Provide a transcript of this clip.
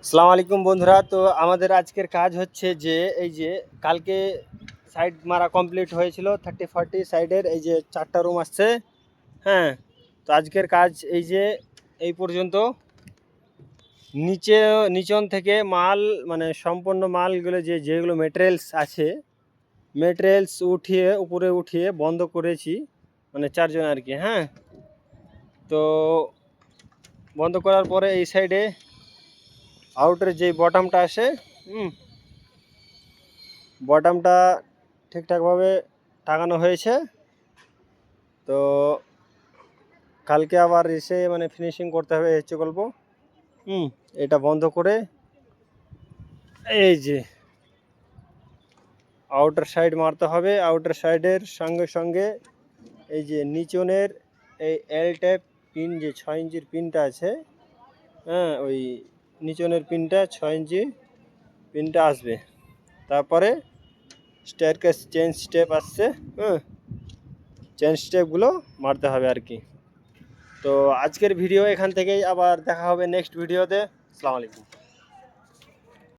আসসালামু আলাইকুম বন্ধুরা। তো আমাদের আজকের কাজ হচ্ছে যে এই যে কালকে সাইড মারা কমপ্লিট হয়েছিল 30-40 সাইডের, এই যে 4টা রুম আসছে। হ্যাঁ, তো আজকের কাজ এই যে এই পর্যন্ত। নিচে নিচন থেকে মাল মানে সম্পূর্ণ মালগুলো যেগুলো মেটেরিয়ালস আছে, মেটেরিয়ালস উঠিয়ে উপরে উঠিয়ে বন্ধ করেছি, মানে 4জন আর কি। হ্যাঁ, তো বন্ধ করার পরে এই সাইডে আউটের যে বটমটা আসে, বটমটা ঠিকঠাকভাবে টাঙানো হয়েছে। তো কালকে আবার এসে মানে ফিনিশিং করতে হবে হচ্ছে গল্প। এটা বন্ধ করে এই যে আউটার সাইড মারতে হবে। আউটার সাইডের সঙ্গে সঙ্গে এই যে নিচনের এই এল টাইপ পিন, যে 6 ইঞ্চির পিনটা আছে, হ্যাঁ, ওই নিচনের পিনটা 6 ইঞ্চি পিনটা আসবে। তারপরে স্টেয়ারকেস চেন স্টেপ আসছে, চেন স্টেপগুলো মারতে হবে আর কি। তো আজকের ভিডিও এখান থেকেই, আবার দেখা হবে নেক্সট ভিডিওতে। আসসালামু আলাইকুম।